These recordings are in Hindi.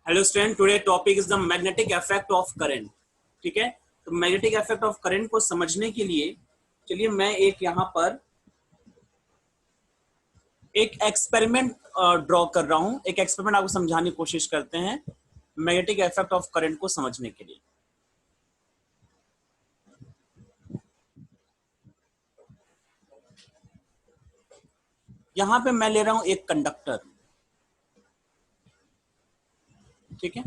Hello student, today topic is the magnetic effect of current. ठीक है, तो मैग्नेटिक इफेक्ट ऑफ करंट को समझने के लिए चलिए मैं एक यहाँ पर एक एक्सपेरिमेंट ड्रॉ कर रहा हूँ। एक एक्सपेरिमेंट आपको समझाने की कोशिश करते हैं मैग्नेटिक इफेक्ट ऑफ करंट को समझने के लिए। यहाँ पे मैं ले रहा हूँ एक कंडक्टर। ठीक है,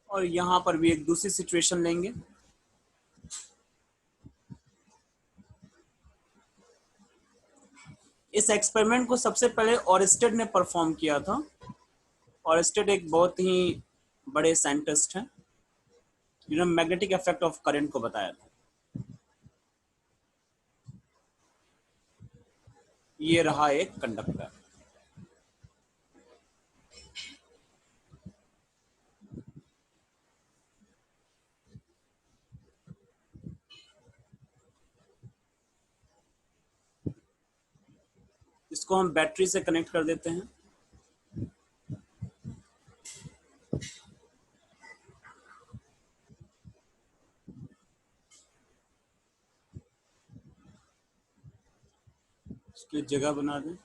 और यहाँ पर भी एक दूसरी सिचुएशन लेंगे। इस एक्सपेरिमेंट को सबसे पहले ऑरिस्टेड ने परफॉर्म किया था। ऑरिस्टेड एक बहुत ही बड़े साइंटिस्ट हैं जिन्होंने मैग्नेटिक इफेक्ट ऑफ करंट को बताया था। ये रहा एक कंडक्टर। इसको हम बैटरी से कनेक्ट कर देते हैं। इसकी जगह बना दें।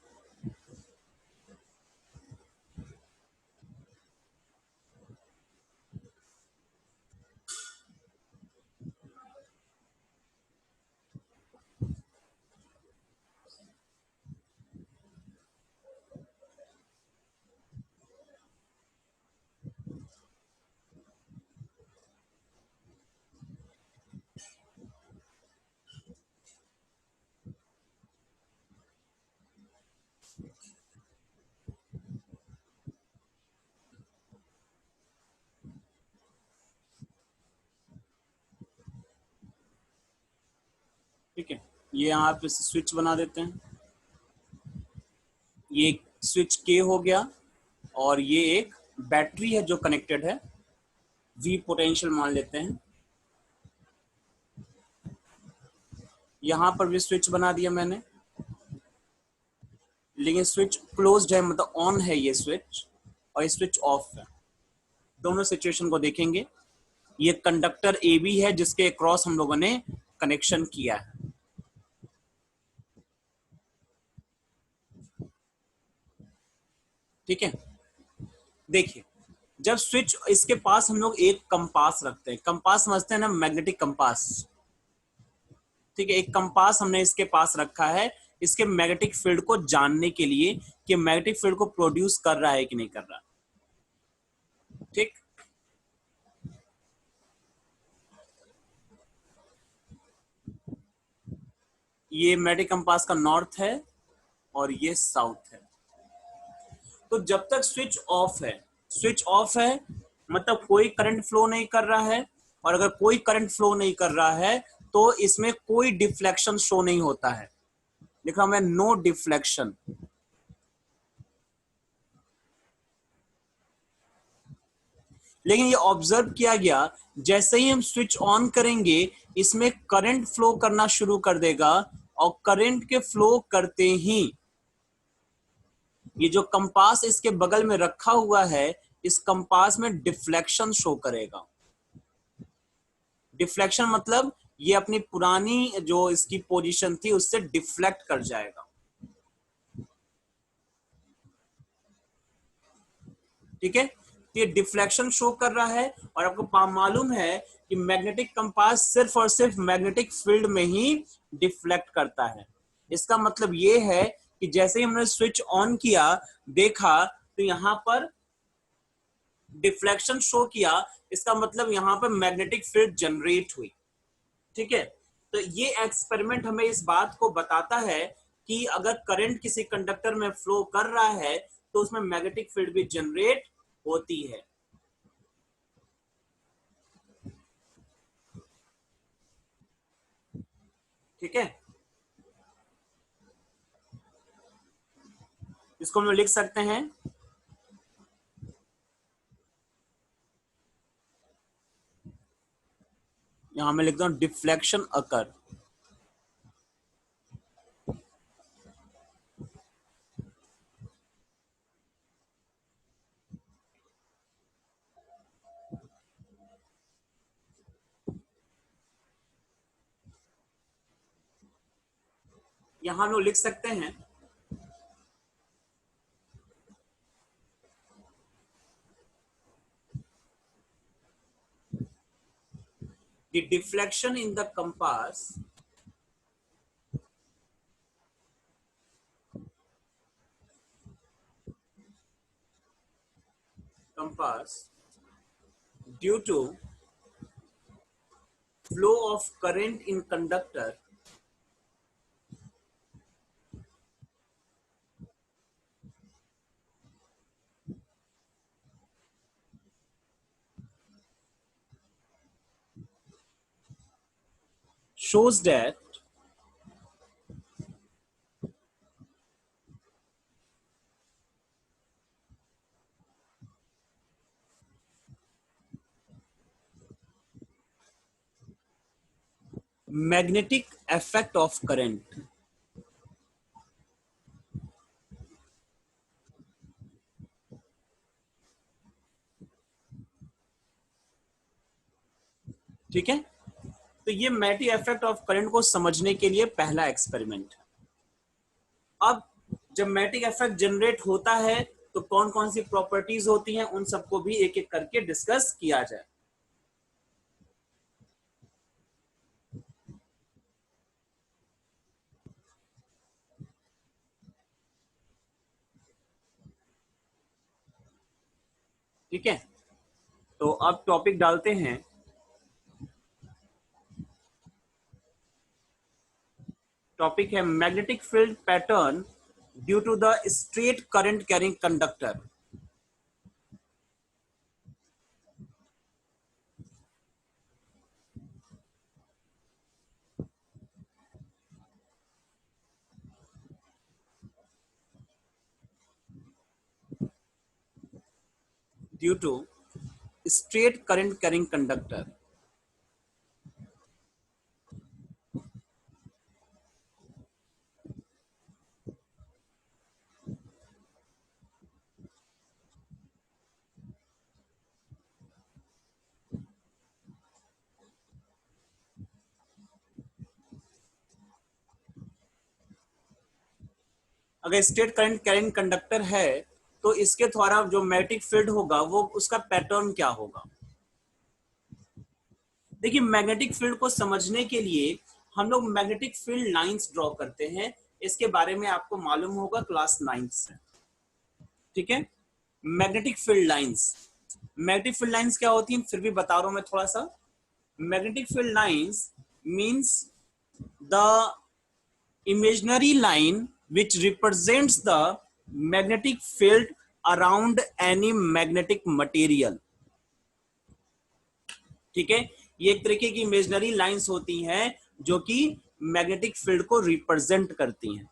ठीक है, ये आप इस स्विच बना देते हैं। ये एक स्विच के हो गया और ये एक बैटरी है जो कनेक्टेड है। वी पोटेंशियल मान लेते हैं। यहां पर भी स्विच बना दिया मैंने, लेकिन स्विच क्लोज्ड है, मतलब ऑन है ये स्विच, और ये स्विच ऑफ है। दोनों सिचुएशन को देखेंगे। ये कंडक्टर ए बी है जिसके क्रॉस हम लोगों ने कनेक्शन किया है। ठीक है, देखिए, जब स्विच इसके पास हम लोग एक कंपास रखते हैं। कंपास समझते हैं ना, मैग्नेटिक कंपास। ठीक है, एक कंपास हमने इसके पास रखा है इसके मैग्नेटिक फील्ड को जानने के लिए कि मैग्नेटिक फील्ड को प्रोड्यूस कर रहा है कि नहीं कर रहा। ठीक, ये मैग्नेटिक कंपास का नॉर्थ है और ये साउथ है। तो जब तक स्विच ऑफ है, स्विच ऑफ है मतलब कोई करंट फ्लो नहीं कर रहा है, और अगर कोई करंट फ्लो नहीं कर रहा है तो इसमें कोई डिफ्लेक्शन शो नहीं होता है। लिख रहा हूं मैं, नो डिफ्लेक्शन। लेकिन ये ऑब्जर्व किया गया, जैसे ही हम स्विच ऑन करेंगे इसमें करंट फ्लो करना शुरू कर देगा, और करंट के फ्लो करते ही ये जो कंपास इसके बगल में रखा हुआ है, इस कंपास में डिफ्लेक्शन शो करेगा। डिफ्लेक्शन मतलब ये अपनी पुरानी जो इसकी पोजीशन थी उससे डिफ्लेक्ट कर जाएगा। ठीक है, तो ये डिफ्लेक्शन शो कर रहा है, और आपको मालूम है कि मैग्नेटिक कंपास सिर्फ और सिर्फ मैग्नेटिक फील्ड में ही डिफ्लेक्ट करता है। इसका मतलब ये है कि जैसे ही हमने स्विच ऑन किया, देखा तो यहां पर डिफ्लेक्शन शो किया, इसका मतलब यहां पर मैग्नेटिक फील्ड जनरेट हुई। ठीक है, तो ये एक्सपेरिमेंट हमें इस बात को बताता है कि अगर करंट किसी कंडक्टर में फ्लो कर रहा है तो उसमें मैग्नेटिक फील्ड भी जनरेट होती है। ठीक है, इसको हम लिख सकते हैं, यहां मैं लिखता हूं डिफ्लेक्शन अकर। यहां हम लोग लिख सकते हैं the deflection in the compass due to flow of current in conductor shows that magnetic effect of current। ठीक है, तो ये मैग्नेटिक इफेक्ट ऑफ करंट को समझने के लिए पहला एक्सपेरिमेंट। अब जब मैग्नेटिक इफेक्ट जनरेट होता है तो कौन कौन सी प्रॉपर्टीज होती हैं, उन सबको भी एक एक करके डिस्कस किया जाए। ठीक है, तो अब टॉपिक डालते हैं। टॉपिक है magnetic field pattern due to the straight current carrying conductor. Due to straight current carrying conductor. अगर स्ट्रेट करंट कैरिंग कंडक्टर है तो इसके द्वारा जो मैग्नेटिक फील्ड होगा वो उसका पैटर्न क्या होगा। देखिए, मैग्नेटिक फील्ड को समझने के लिए हम लोग मैग्नेटिक फील्ड लाइंस ड्रॉ करते हैं। इसके बारे में आपको मालूम होगा क्लास 9 से। ठीक है, magnetic field lines. Magnetic field lines क्या होती हैं फिर भी बता रहा हूं मैं थोड़ा सा। Magnetic field lines means the imaginary line which represents the magnetic field around any magnetic material। ठीक है, ये एक तरीके की इमेजिनरी लाइंस होती हैं जो कि मैग्नेटिक फील्ड को रिप्रेजेंट करती हैं,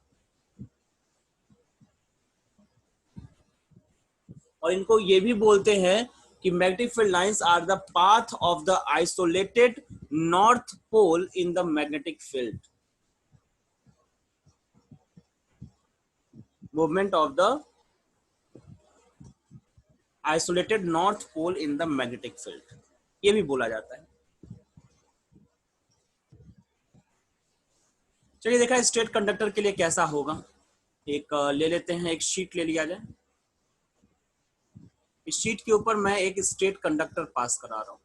और इनको ये भी बोलते हैं कि magnetic field lines are the path of the isolated north pole in the magnetic field. Movement of the isolated north pole in the magnetic field, ये भी बोला जाता है। चलिए देखा स्ट्रेट कंडक्टर के लिए कैसा होगा। एक ले लेते हैं, एक शीट ले लिया जाए। इस शीट के ऊपर मैं एक स्ट्रेट कंडक्टर पास करा रहा हूं।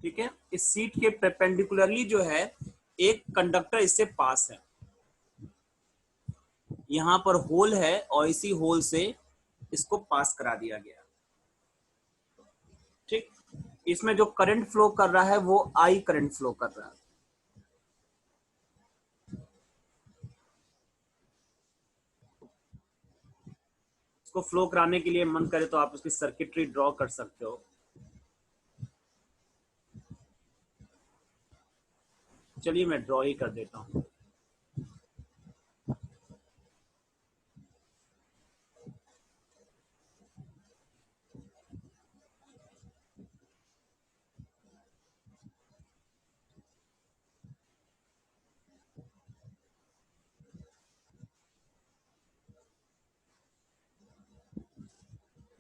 ठीक है, इस शीट के परपेंडिकुलरली जो है एक कंडक्टर इससे पास है। यहां पर होल है और इसी होल से इसको पास करा दिया गया। ठीक, इसमें जो करंट फ्लो कर रहा है वो आई करंट फ्लो कर रहा है। इसको फ्लो कराने के लिए मन करे तो आप उसकी सर्किटरी ड्रॉ कर सकते हो। चलिए मैं ड्रॉ ही कर देता हूँ।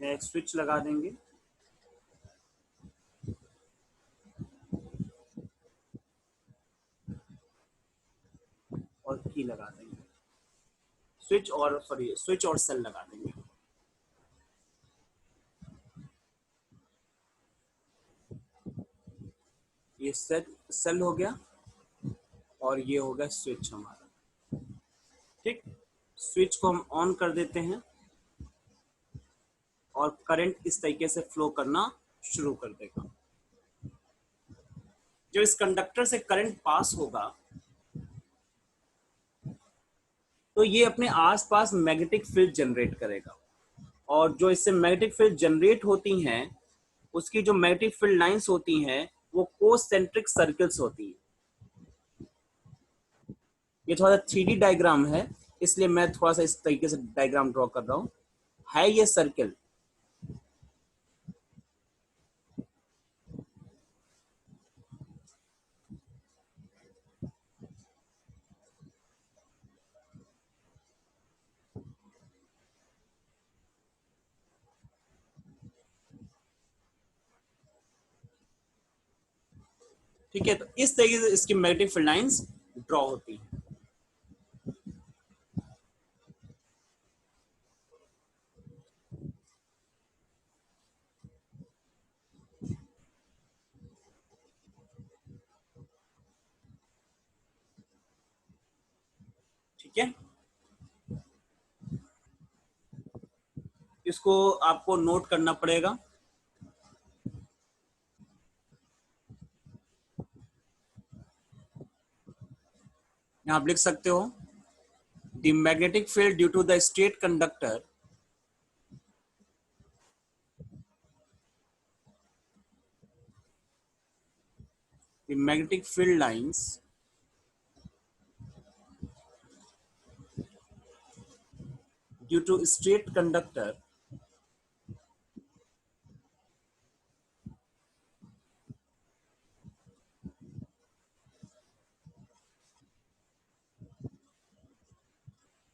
एक स्विच लगा देंगे और की लगा देंगे, स्विच और सेल लगा देंगे। ये सेल हो गया और ये हो गया स्विच हमारा। ठीक, स्विच को हम ऑन कर देते हैं और करंट इस तरीके से फ्लो करना शुरू कर देगा। जो इस कंडक्टर से करंट पास होगा तो ये अपने आसपास मैग्नेटिक फील्ड जनरेट करेगा, और जो इससे मैग्नेटिक फील्ड जनरेट होती हैं उसकी जो मैग्नेटिक फील्ड लाइंस होती हैं वो कोसेंट्रिक सर्कल्स होती हैं। ये थोड़ा सा 3D डायग्राम है, इसलिए मैं थोड़ा सा इस तरीके से डायग्राम ड्रॉ कर रहा हूं। है ये सर्कल, ठीक है। तो इस तरीके से इसकी मैग्नेटिक फील्ड लाइंस ड्रॉ होती हैं। ठीक है, इसको आपको नोट करना पड़ेगा। यहां आप लिख सकते हो the magnetic field due to the straight conductor the magnetic field lines due to straight conductor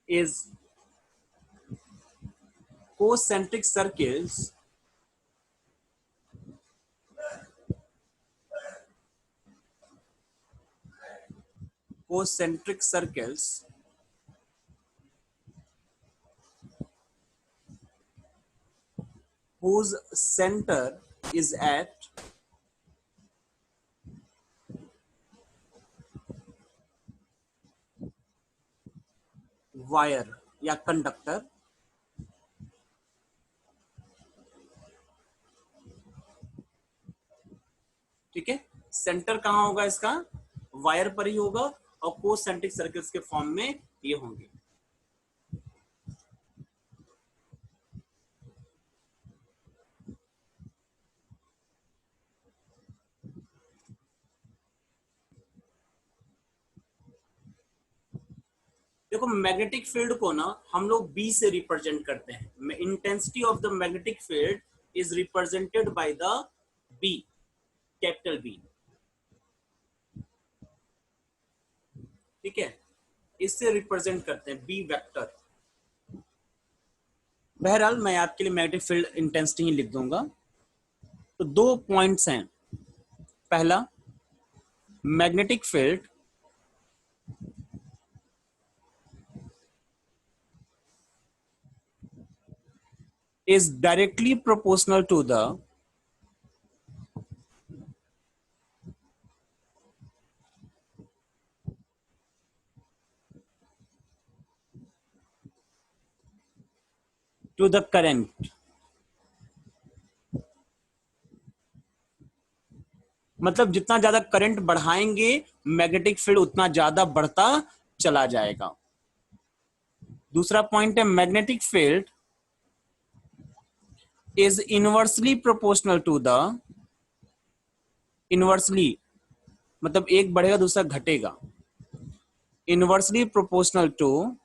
is concentric circles concentric circles whose center is at wire या कंडक्टर, ठीक है। सेंटर कहां होगा इसका, वायर पर ही होगा, और कोसेंट्रिक सर्कल्स के फॉर्म में ये होंगे। देखो मैग्नेटिक फील्ड को ना हम लोग बी से रिप्रेजेंट करते हैं। Intensity of the magnetic field is represented by the B, capital B, ठीक है। इससे रिप्रेजेंट करते हैं बी वेक्टर। बहरहाल मैं आपके लिए मैग्नेटिक फील्ड इंटेंसिटी ही लिख दूंगा। तो दो पॉइंट्स हैं। पहला, magnetic field is directly proportional to the current। मतलब जितना ज्यादा करंट बढ़ाएंगे मैग्नेटिक फील्ड उतना ज्यादा बढ़ता चला जाएगा। दूसरा पॉइंट है magnetic field is inversely proportional to the, inversely मतलब एक बढ़ेगा दूसरा घटेगा, inversely proportional to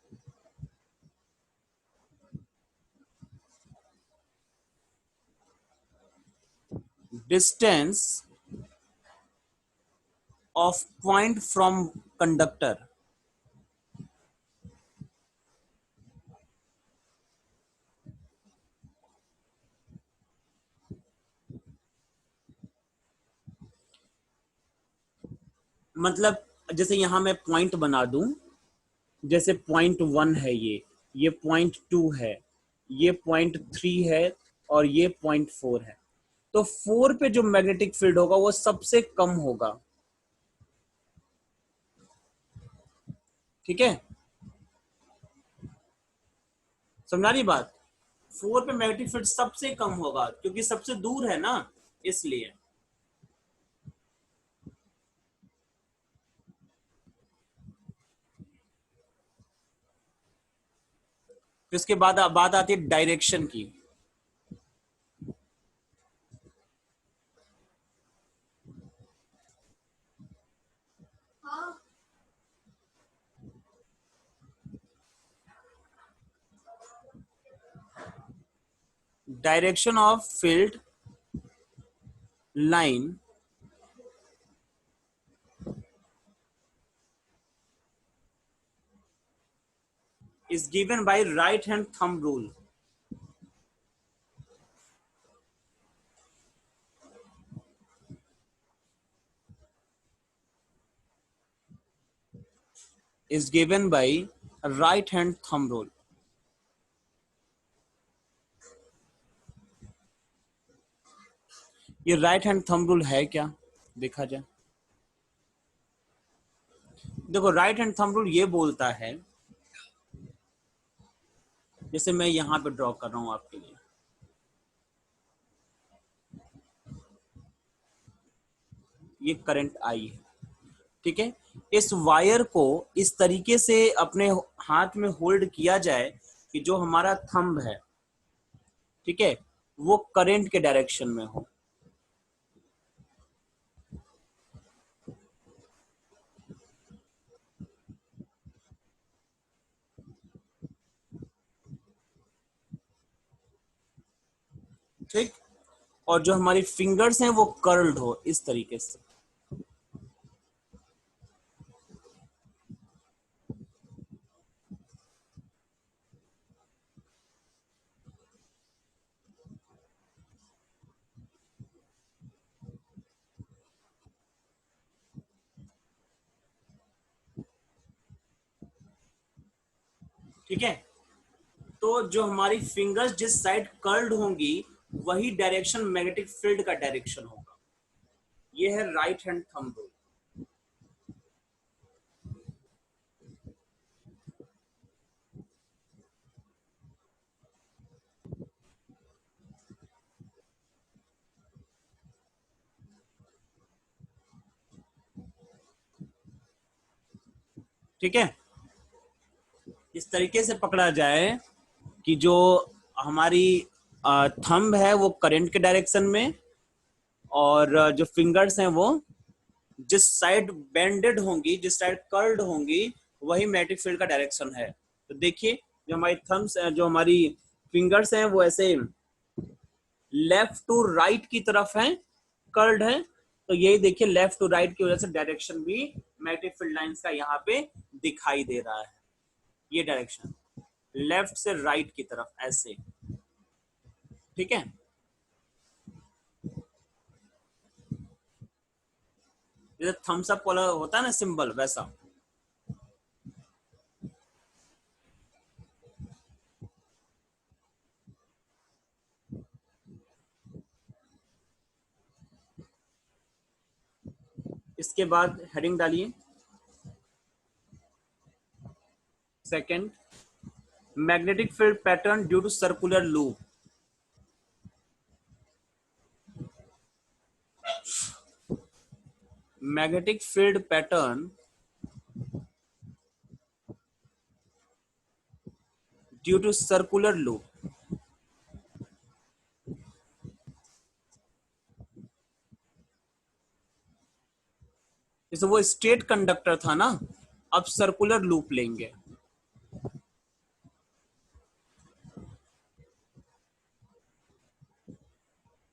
distance of point from conductor. मतलब जैसे यहां मैं पॉइंट बना दूं, जैसे पॉइंट वन है, ये पॉइंट टू है, ये पॉइंट थ्री है, और ये पॉइंट फोर है। तो फोर पे जो मैग्नेटिक फील्ड होगा वो सबसे कम होगा। ठीक है, समझा रही बात? फोर पे मैग्नेटिक फील्ड सबसे कम होगा क्योंकि सबसे दूर है ना, इसलिए। फिर इसके बाद बात आती है डायरेक्शन की। Direction of field line is given by right hand thumb rule. Is given by right hand thumb rule. ये राइट हैंड थंब रूल है क्या, देखा जाए। देखो राइट हैंड थंब रूल ये बोलता है, जैसे मैं यहां पे ड्रॉ कर रहा हूं आपके लिए, ये करंट आई है, ठीक है। इस वायर को इस तरीके से अपने हाथ में होल्ड किया जाए कि जो हमारा थंब है, ठीक है, वो करंट के डायरेक्शन में हो। ठीक, और जो हमारी फिंगर्स हैं वो कर्ल्ड हो इस तरीके से। ठीक है, तो जो हमारी फिंगर्स जिस साइड कर्ल्ड होंगी वही डायरेक्शन मैग्नेटिक फील्ड का डायरेक्शन होगा। ये है राइट हैंड थंब रूल। ठीक है, इस तरीके से पकड़ा जाए कि जो हमारी थंब है वो करंट के डायरेक्शन में, और जो फिंगर्स हैं वो जिस साइड बेंडेड होंगी, जिस साइड कर्ल्ड होंगी, वही मैग्नेटिक फील्ड का डायरेक्शन है। तो देखिए जो हमारी थंब्स, जो हमारी फिंगर्स हैं वो ऐसे लेफ्ट टू राइट की तरफ है, कर्ल्ड है। तो यही देखिए लेफ्ट टू राइट की वजह से डायरेक्शन भी मैग्नेटिक फील्ड लाइंस का यहाँ पे दिखाई दे रहा है। ये डायरेक्शन लेफ्ट से राइट की तरफ ऐसे। ठीक है, जैसे थम्स अप वाला होता है ना सिंबल, वैसा। इसके बाद हेडिंग डालिए, second, magnetic field pattern due to circular loop. Magnetic field pattern due to circular loop. जैसे वो स्ट्रेट कंडक्टर था ना, अब सर्कुलर लूप लेंगे।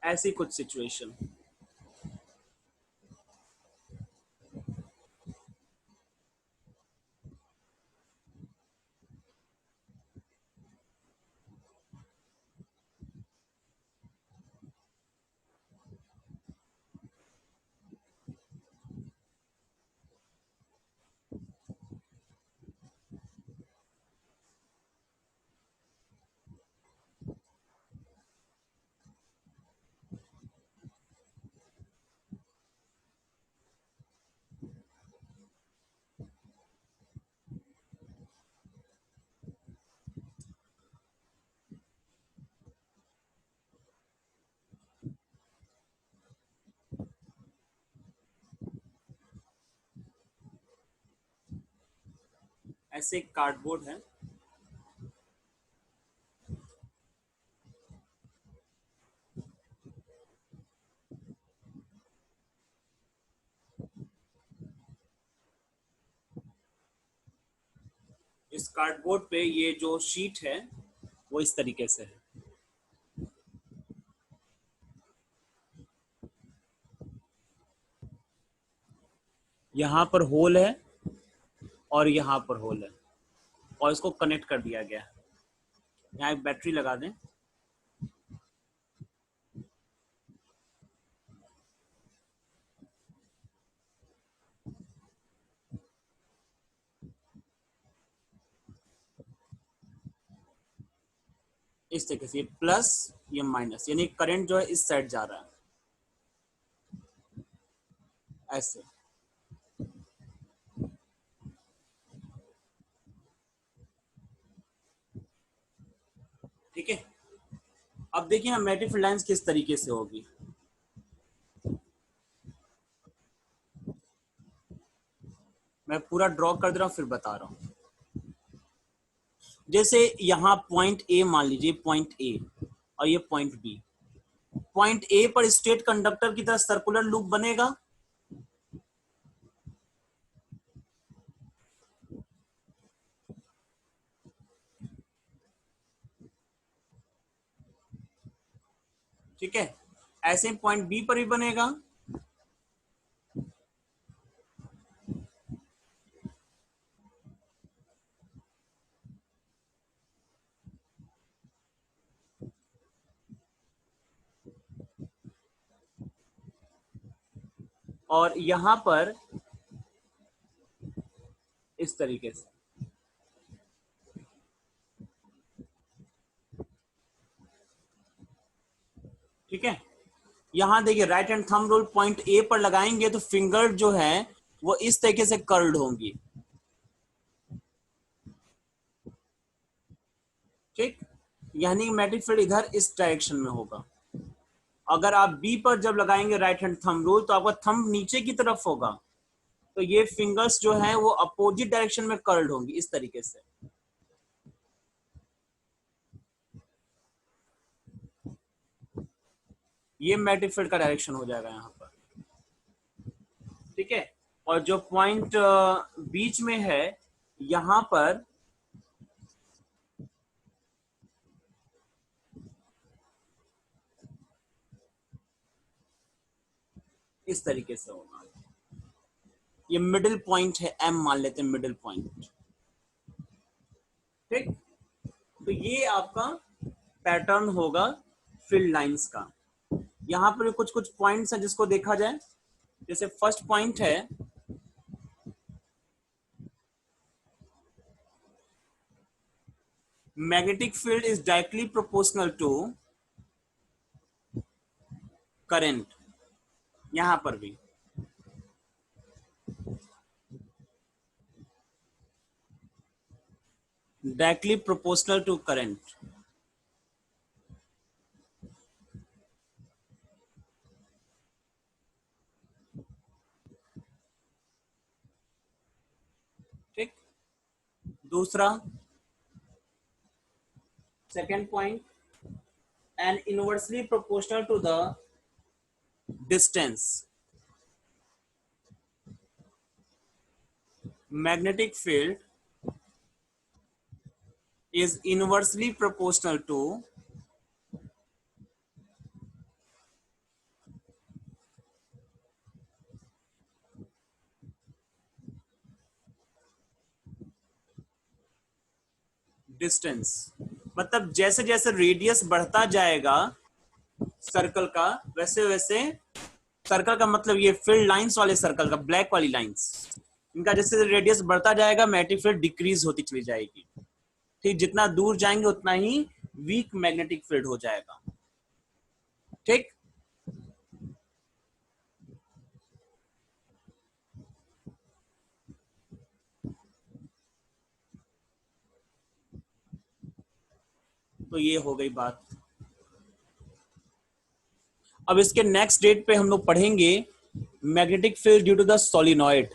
ऐसी कुछ सिचुएशन। ऐसे एक कार्डबोर्ड है, इस कार्डबोर्ड पे ये जो शीट है वो इस तरीके से है। यहाँ पर होल है और यहाँ पर होल है, और इसको कनेक्ट कर दिया गया है। यहाँ एक बैटरी लगा दें। इस तरीके से, ये प्लस ये माइनस, यानी करंट जो है इस साइड जा रहा है, ऐसे। ठीक है, अब देखिए ना मैग्नेटिक फील्ड लाइंस किस तरीके से होगी। मैं पूरा ड्रॉ कर दे रहा हूँ फिर बता रहा हूँ। जैसे यहाँ पॉइंट ए मान लीजिए, पॉइंट ए और ये पॉइंट बी। पॉइंट ए पर स्ट्रेट कंडक्टर की तरह सर्कुलर लूप बनेगा। ठीक है, ऐसे पॉइंट बी पर भी बनेगा। और यहां पर इस तरीके से। ठीक है, यहां देखिए right hand thumb rule point A पर लगाएंगे तो फिंगर जो है वो इस तरीके से कर्ल्ड होंगी। ठीक, यानी मैग्नेटिक फील्ड इधर इस डायरेक्शन में होगा। अगर आप बी पर जब लगाएंगे राइट हैंड थंब रूल, तो आपका थंब नीचे की तरफ होगा, तो ये फिंगर्स जो है वो अपोजिट डायरेक्शन में कर्ल्ड होंगी इस तरीके से। ये मैग्नेटिक फील्ड का डायरेक्शन हो जाएगा यहाँ पर। ठीक है, और जो पॉइंट बीच में है यहाँ पर इस तरीके से होगा। ये मिडिल पॉइंट है, एम मान लेते हैं मिडिल पॉइंट। ठीक, तो ये आपका पैटर्न होगा फील्ड लाइंस का। यहाँ पर कुछ कुछ पॉइंट्स हैं जिसको देखा जाए। जैसे फर्स्ट पॉइंट है, magnetic field is directly proportional to current. यहां पर भी डायरेक्टली प्रोपोर्शनल टू करंट। ठीक, दूसरा second point, and inversely proportional to the distance. magnetic field is inversely proportional to distance. मतलब जैसे जैसे रेडियस बढ़ता जाएगा सर्कल का, वैसे वैसे सर्कल का मतलब ये फील्ड लाइंस वाले सर्कल का, ब्लैक वाली लाइंस, इनका जैसे रेडियस बढ़ता जाएगा मैग्नेटिक फील्ड डिक्रीज होती चली जाएगी। ठीक, जितना दूर जाएंगे उतना ही वीक मैग्नेटिक फील्ड हो जाएगा। ठीक, तो ये हो गई बात। अब इसके नेक्स्ट डेट पे हम लोग पढ़ेंगे magnetic field due to the solenoid.